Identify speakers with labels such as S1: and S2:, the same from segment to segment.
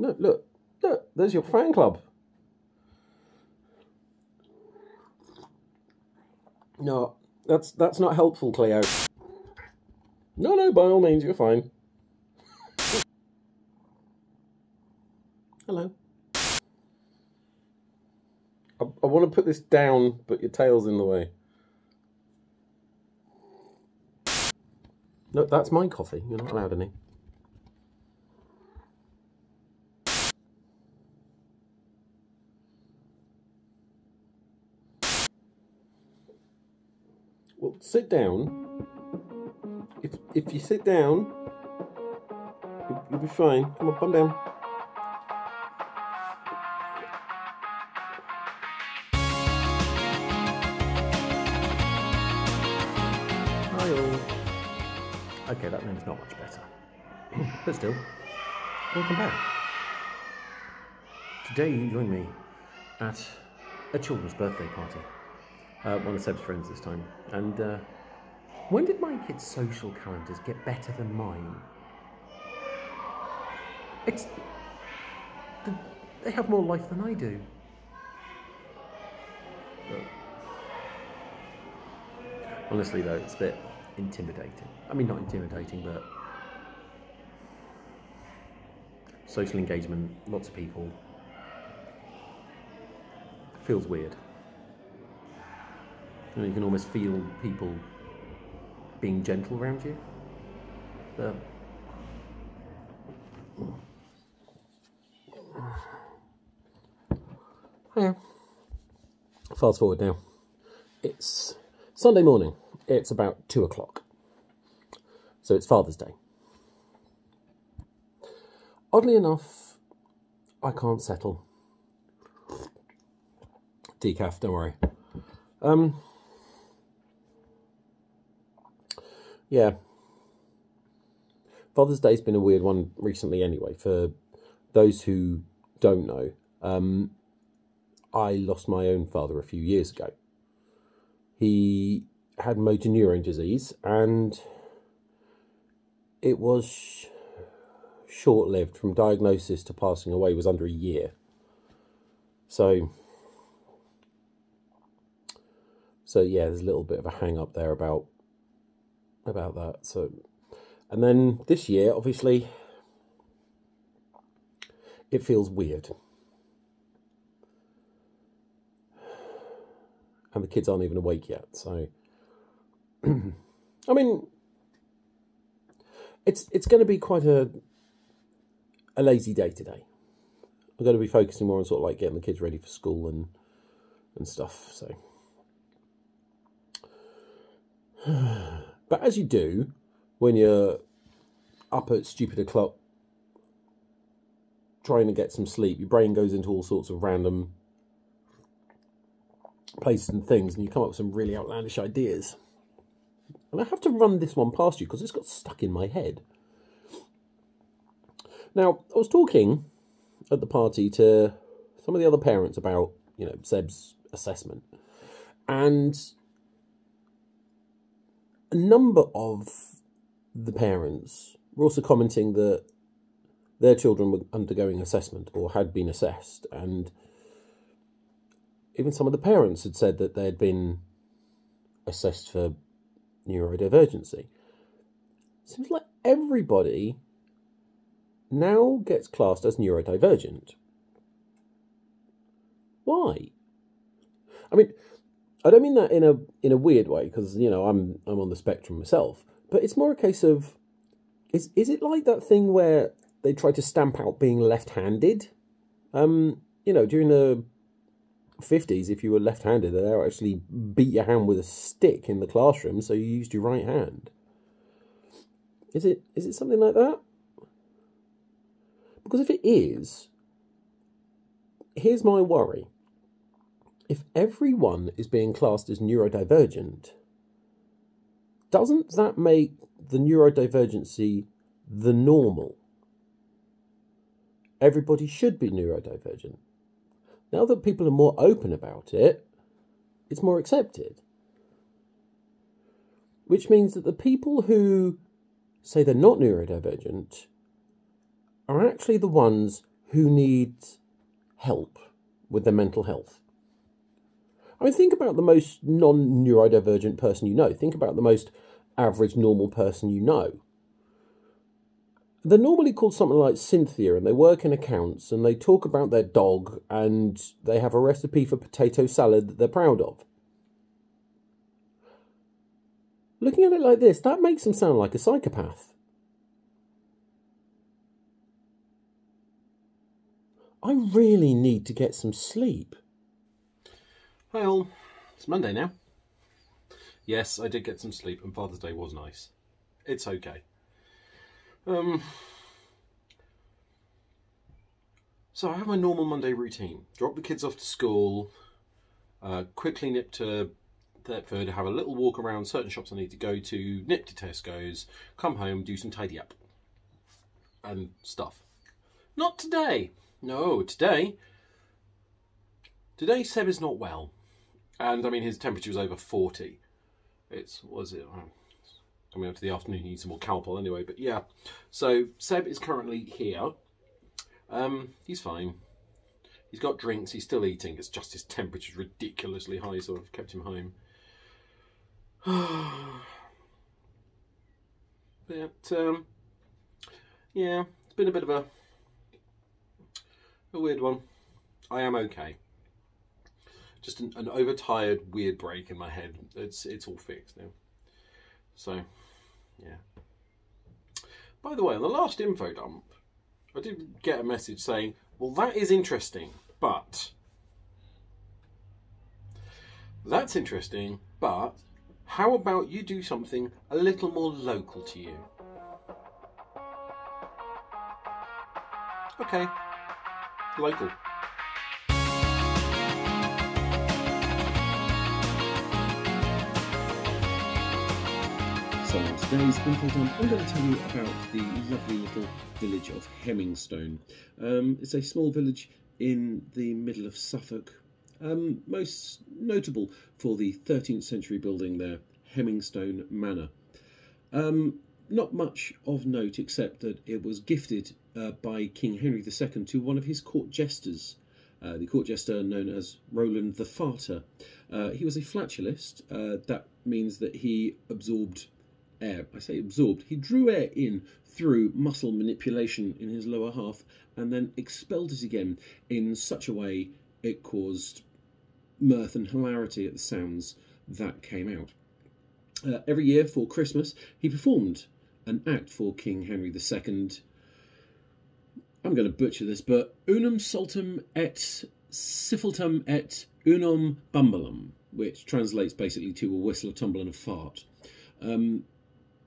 S1: No, look, there's your fan club. No, that's not helpful, Cleo. No, by all means, you're fine. Hello. I want to put this down, but your tail's in the way. No, that's my coffee. You're not allowed any. Well, sit down. If you sit down, you'll be fine. Come on, calm down. Hi all. Okay, that name's not much better. But still, welcome back. Today you join me at a children's birthday party. One of Seb's friends this time. And when did my kids' social calendars get better than mine? They have more life than I do. But honestly though, it's a bit intimidating. I mean, not intimidating, but social engagement, lots of people. Feels weird. You know, you can almost feel people being gentle around you. But yeah. Fast forward now. It's Sunday morning. It's about 2 o'clock. So it's Father's Day. Oddly enough, I can't settle. Decaf, don't worry. Yeah. Father's Day's been a weird one recently anyway. For those who don't know, I lost my own father a few years ago. He had motor neurone disease and it was short-lived. From diagnosis to passing away was under a year. So yeah, there's a little bit of a hang-up there about that. So, and then this year, obviously, it feels weird. And the kids aren't even awake yet, so I mean, it's going to be quite a lazy day today. I'm going to be focusing more on sort of like getting the kids ready for school and stuff. So, but as you do when you're up at stupid o'clock trying to get some sleep, your brain goes into all sorts of random places and things, and you come up with some really outlandish ideas. And I have to run this one past you because it's got stuck in my head. Now, I was talking at the party to some of the other parents about, you know, Seb's assessment. And a number of the parents were also commenting that their children were undergoing assessment or had been assessed. And even some of the parents had said that they had been assessed for neurodivergency. Seems like everybody now gets classed as neurodivergent. Why? I mean, I don't mean that in a weird way, because, you know, I'm on the spectrum myself, but it's more a case of, is it like that thing where they try to stamp out being left-handed? You know, during the 50s, if you were left-handed, they would actually beat your hand with a stick in the classroom, so you used your right hand. Is it something like that? Because if it is, here's my worry. If everyone is being classed as neurodivergent, doesn't that make the neurodivergency the normal? Everybody should be neurodivergent. Now that people are more open about it, it's more accepted. Which means that the people who say they're not neurodivergent are actually the ones who need help with their mental health. I mean, think about the most non-neurodivergent person you know. Think about the most average, normal person you know. They're normally called something like Cynthia, and they work in accounts, and they talk about their dog, and they have a recipe for potato salad that they're proud of. Looking at it like this, that makes them sound like a psychopath. I really need to get some sleep. Hi all, it's Monday now. Yes, I did get some sleep, and Father's Day was nice. It's okay. So I have my normal Monday routine. Drop the kids off to school, quickly nip to Thetford, have a little walk around certain shops I need to go to, nip to Tesco's, come home, do some tidy up and stuff. Not today. No, today Seb is not well. And I mean, his temperature was over 40. Coming up to the afternoon, he needs some more Calpol anyway, but yeah. So Seb is currently here. He's fine. He's got drinks, he's still eating. It's just his temperature's ridiculously high, so I've kept him home. But yeah, it's been a bit of a weird one. I am okay. Just an overtired, weird break in my head. It's all fixed now. So, yeah. By the way, on the last info dump, I did get a message saying, well, that is interesting, but... That's interesting, but how about you do something a little more local to you? Okay. Local. So in today's info dump, I'm going to tell you about the lovely little village of Hemmingstone. It's a small village in the middle of Suffolk, most notable for the 13th century building there, Hemmingstone Manor. Not much of note except that it was gifted by King Henry II to one of his court jesters, the court jester known as Roland the Farter. He was a flatulist. That means that he absorbed air. I say absorbed. He drew air in through muscle manipulation in his lower half and then expelled it again in such a way it caused mirth and hilarity at the sounds that came out. Every year for Christmas he performed an act for King Henry II. I'm going to butcher this, but unum saltum et siffletum et unum bumbalum, which translates basically to a whistle, a tumble and a fart.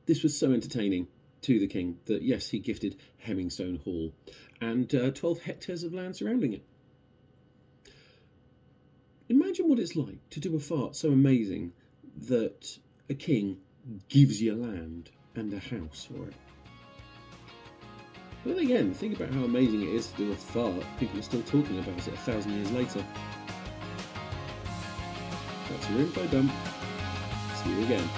S1: This was so entertaining to the king that, yes, he gifted Hemmingstone Hall and 12 hectares of land surrounding it. Imagine what it's like to do a fart so amazing that a king gives you land and a house for it. But then again, think about how amazing it is to do a fart. People are still talking about it 1,000 years later. That's your info dump. See you again.